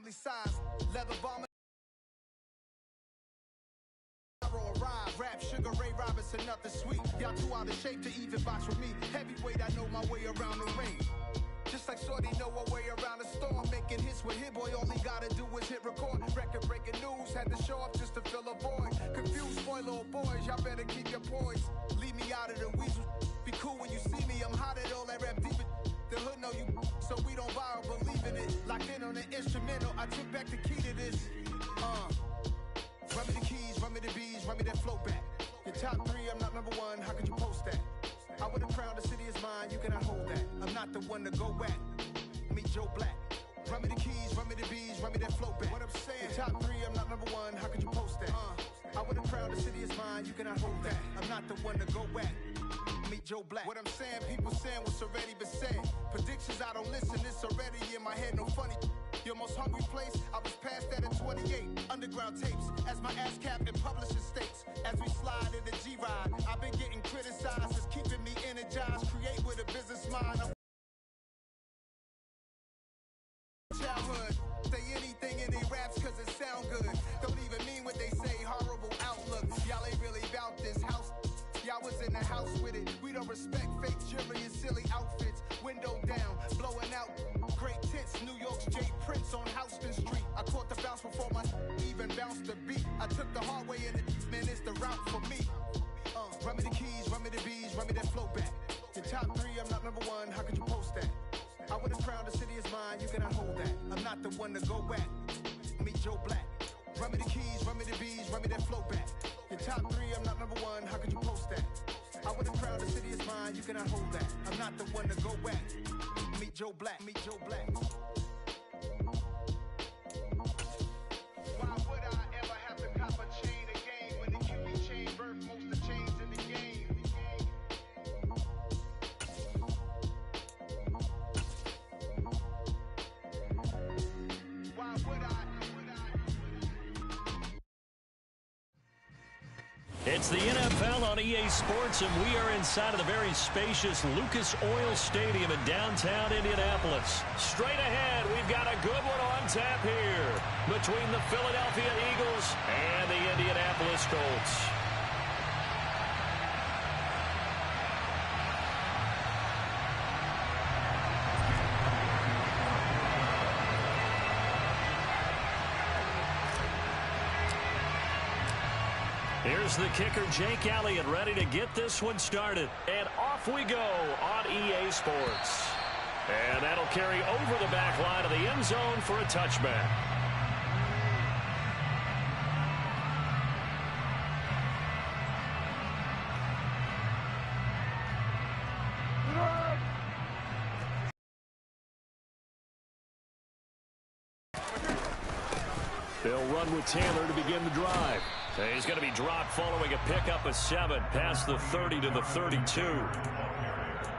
family size. Leather bomber. Arrive, rap, Sugar Ray Robinson, nothing sweet. Y'all too out of shape to even box with me. Heavyweight, I know my way around the ring. Just like Shorty know her way around the storm. Making hits with Hit Boy, all he gotta do is hit record. Record breaking news, had to show up just to fill a void. Confused, spoiled little boys, y'all better keep your poise. Leave me out of the weasel. Be cool when you see me, I'm hot at all that rap deep. The hood know you, so we don't borrow, believe in it. Locked in on the instrumental, I took back the key to this. Run me the keys, run me the bees, run me that flow back. Your top 3, I'm not number 1, how could you post that? I would have crowned the city is mine, you cannot hold that. I'm not the one to go back. Meet Joe Black. Run me the keys, run me the bees, run me that flow back. What I'm saying, your top 3, I'm not number 1, how could you post that? I would have crowned the city is mine, you cannot hold that. I'm not the one to go back. Meet Joe Black. What I'm saying, people saying what's already been said. Predictions, I don't listen, it's already in my head, no funny. Your most hungry place, I was past that at 28. Underground tapes, as my ass cap in publishing states. As we slide in the G-Ride, I've been getting criticized, it's keeping me energized. Create with a business mind. Childhood, say anything in they raps cause it sound good. Don't even mean what they say, horrible outlook. Y'all ain't really about this house. Y'all was in the house with it. We don't respect fake jewelry and silly outfits. Window down, blowing out. Great tits, New York's J. Prince on Houston Street. I caught the bounce before my even bounced the beat. I took the hard way and man, it's the route for me. Run me the keys, run me the bees, run me that flow back. Your top 3, I'm not number 1, how could you post that? I would have crowned the city is mine, you cannot hold that. I'm not the one to go back. Meet Joe Black. Run me the keys, run me the bees, run me that flow back. Your top 3, I'm not number 1, how could you post that? I would have crowned the city is mine, you cannot hold that. I'm not the one to go back. Meet Joe Black, meet Joe Black. Why would I ever have to cop a chain again when the QB chain birthed most of the chains in the game? Why would I? It's the NFL on EA Sports, and we are inside of the very spacious Lucas Oil Stadium in downtown Indianapolis. Straight ahead, we've got a good one on tap here between the Philadelphia Eagles and the Indianapolis Colts. Here's the kicker, Jake Elliott, ready to get this one started. And off we go on EA Sports. And that'll carry over the back line of the end zone for a touchback. They'll run with Taylor to begin the drive. He's going to be dropped following a pickup of 7 past the 30 to the 32.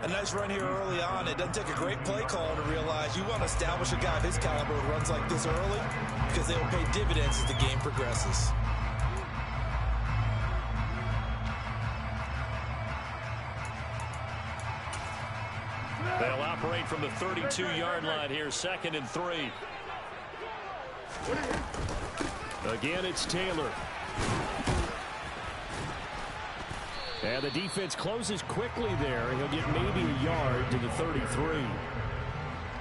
A nice run here early on. It doesn't take a great play call to realize you want to establish a guy of his caliber who runs like this early because they will pay dividends as the game progresses. They'll operate from the 32-yard line here, 2nd and 3. Again, it's Taylor. And the defense closes quickly there. He'll get maybe a yard to the 33.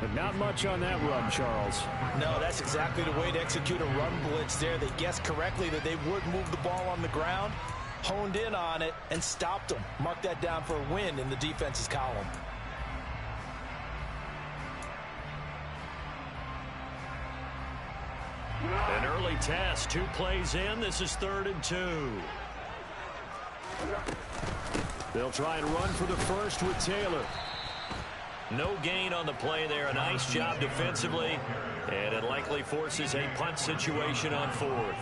But not much on that run, Charles. No, that's exactly the way to execute a run blitz there. They guessed correctly that they would move the ball on the ground, honed in on it, and stopped them. Mark that down for a win in the defense's column. An early test, 2 plays in. This is 3rd and 2. They'll try and run for the first with Taylor. No gain on the play there. A nice job defensively. And it likely forces a punt situation on 4th.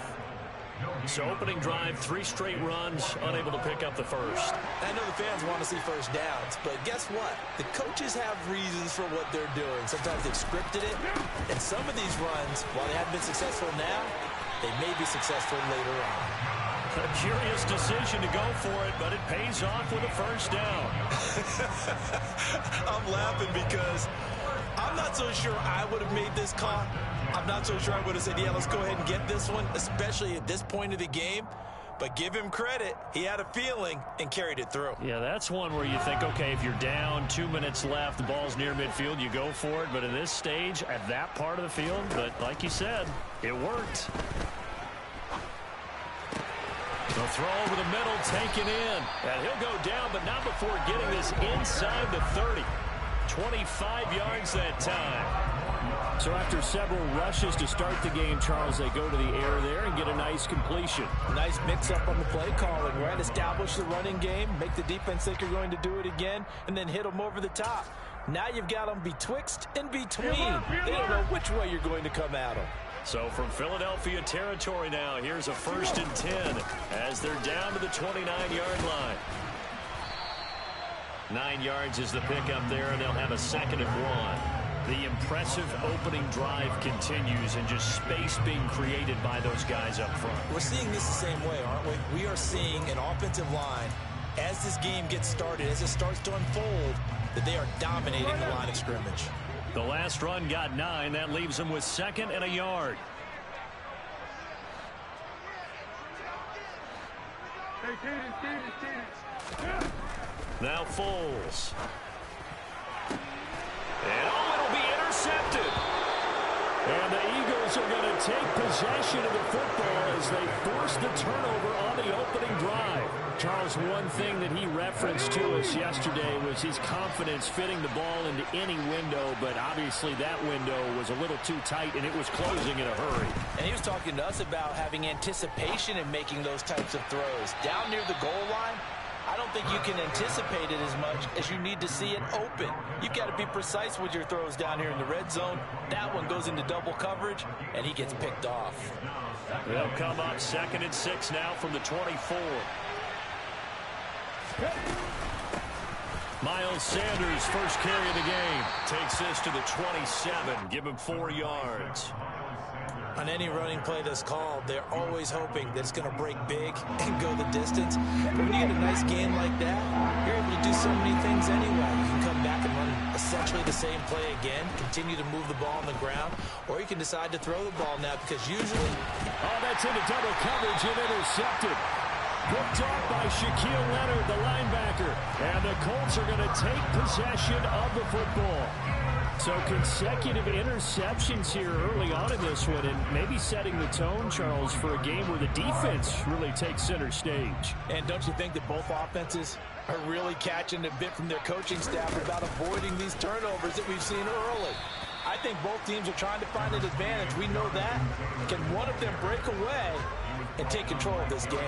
So opening drive, 3 straight runs, unable to pick up the first. I know the fans want to see first downs, but guess what? The coaches have reasons for what they're doing. Sometimes they've scripted it, and some of these runs, while they haven't been successful now, they may be successful later on. A curious decision to go for it, but it pays off with a first down. I'm laughing because I'm not so sure I would have made this call. I'm not so sure I would have said, yeah, let's go ahead and get this one, especially at this point of the game. But give him credit. He had a feeling and carried it through. Yeah, that's one where you think, okay, if you're down, 2 minutes left, the ball's near midfield, you go for it. But in this stage, at that part of the field, but like you said, it worked. The throw over the middle, taken in. And he'll go down, but not before getting this inside the 30. 25 yards that time. So after several rushes to start the game, Charles, they go to the air there and get a nice completion. Nice mix-up on the play calling, right? Establish the running game, make the defense think you're going to do it again, and then hit them over the top. Now you've got them betwixt and between. They don't know which way you're going to come at them. So from Philadelphia territory now, here's a 1st and 10 as they're down to the 29-yard line. 9 yards is the pickup there, and they'll have a 2nd and 1. The impressive opening drive continues and just space being created by those guys up front. We're seeing this the same way, aren't we? We are seeing an offensive line, as this game gets started, as it starts to unfold, that they are dominating the line of scrimmage. The last run got 9. That leaves them with 2nd and a yard. Now Foles. And it'll be intercepted. And the Eagles are going to take possession of the football as they force the turnover on the opening drive. Charles, one thing that he referenced to us yesterday was his confidence fitting the ball into any window, but obviously that window was a little too tight and it was closing in a hurry. And he was talking to us about having anticipation in making those types of throws. Down near the goal line, I don't think you can anticipate it as much as you need to see it open. You've got to be precise with your throws down here in the red zone. That one goes into double coverage, and he gets picked off. They'll come up 2nd and 6 now from the 24. Miles Sanders, first carry of the game, takes this to the 27. Give him 4 yards. On any running play that's called, they're always hoping that it's going to break big and go the distance. But when you get a nice game like that, you're able to do so many things anyway. You can come back and run essentially the same play again, continue to move the ball on the ground, or you can decide to throw the ball now because usually... Oh, that's into double coverage and intercepted. Picked off by Shaquille Leonard, the linebacker. And the Colts are going to take possession of the football. So consecutive interceptions here early on in this one, and maybe setting the tone, Charles, for a game where the defense really takes center stage. And don't you think that both offenses are really catching a bit from their coaching staff about avoiding these turnovers that we've seen early? I think both teams are trying to find an advantage. We know that. Can one of them break away and take control of this game?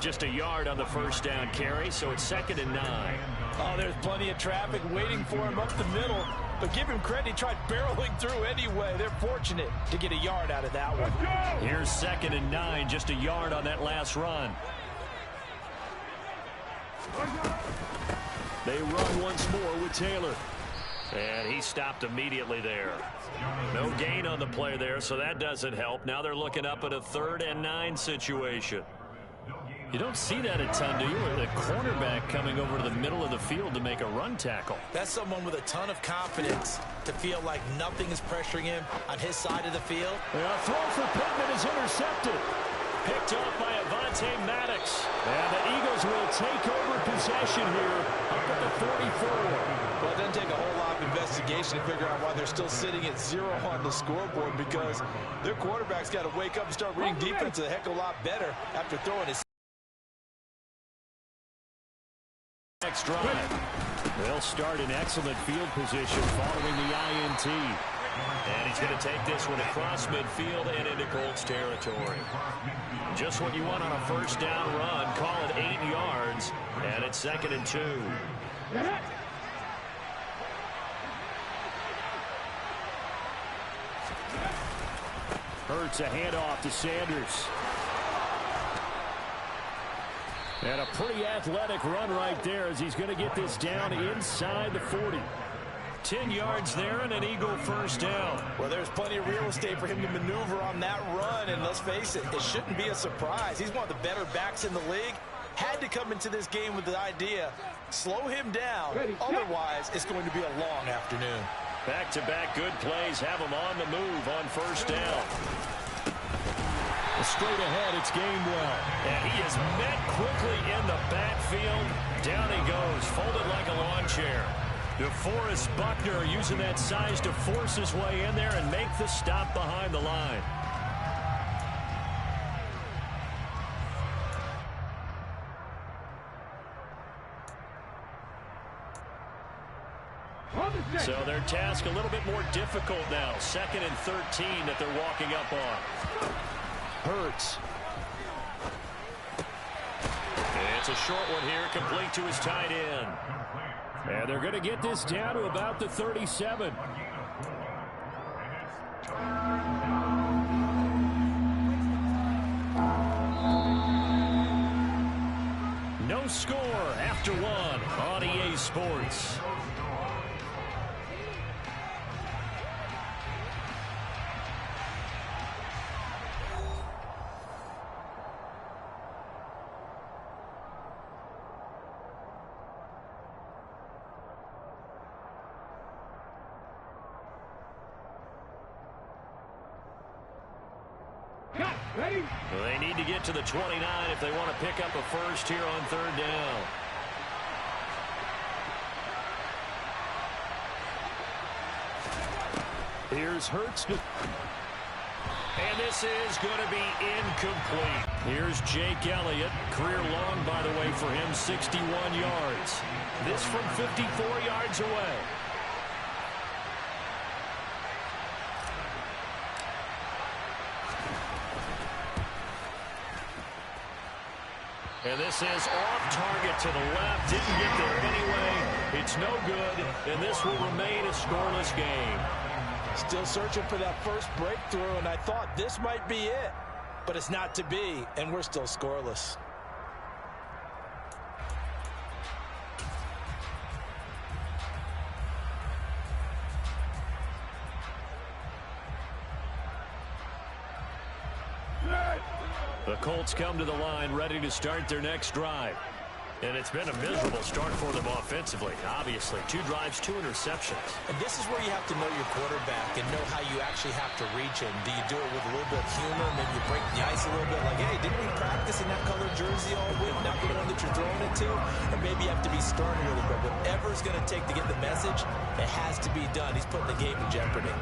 Just a yard on the first down carry, so it's 2nd and 9. Oh, there's plenty of traffic waiting for him up the middle. But give him credit, he tried barreling through anyway. They're fortunate to get a yard out of that one. Here's 2nd and 9, just a yard on that last run. They run once more with Taylor. And he stopped immediately there. No gain on the play there, so that doesn't help. Now they're looking up at a 3rd and 9 situation. You don't see that a ton, do you? The cornerback coming over to the middle of the field to make a run tackle. That's someone with a ton of confidence to feel like nothing is pressuring him on his side of the field. A throw for Pittman is intercepted. Picked off by Avonte Maddox. And the Eagles will take over possession here up at the 44. Well, it doesn't take a whole lot of investigation to figure out why they're still sitting at 0 on the scoreboard, because their quarterback's got to wake up and start reading defense a heck of a lot better after throwing his next drive. They'll start in excellent field position following the INT. And he's going to take this one across midfield and into Colts territory. Just what you want on a first down run. Call it 8 yards. And it's 2nd and 2. Hurts a handoff to Sanders. And a pretty athletic run right there as he's going to get this down inside the 40. 10 yards there and an Eagle first down. Well, there's plenty of real estate for him to maneuver on that run, and let's face it, it shouldn't be a surprise. He's one of the better backs in the league. Had to come into this game with the idea, slow him down, otherwise it's going to be a long afternoon. Back-to-back good plays have him on the move on first down. Straight ahead, it's gained well. And he is met quickly in the backfield. Down he goes, folded like a lawn chair. DeForest Buckner using that size to force his way in there and make the stop behind the line. So their task a little bit more difficult now. 2nd and 13 that they're walking up on. Hurts. It's a short one here, complete to his tight end. And they're going to get this down to about the 37. No score after one on EA Sports. They need to get to the 29 if they want to pick up a first here on 3rd down. Here's Hurts. And this is going to be incomplete. Here's Jake Elliott. Career long, by the way, for him, 61 yards. This from 54 yards away. And this is off target to the left. Didn't get there anyway. It's no good, and this will remain a scoreless game. Still searching for that first breakthrough, and I thought this might be it. But it's not to be, and we're still scoreless. The Colts come to the line ready to start their next drive. And it's been a miserable start for them offensively, obviously. 2 drives, 2 interceptions. And this is where you have to know your quarterback and know how you actually have to reach him. Do you do it with a little bit of humor? Maybe you break the ice a little bit like, hey, didn't we practice in that colored jersey all week? Not the one that you're throwing it to? Or maybe you have to be stern a little bit. Whatever it's going to take to get the message, it has to be done. He's putting the game in jeopardy.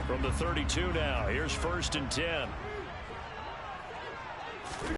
From the 32 now, here's 1st and 10.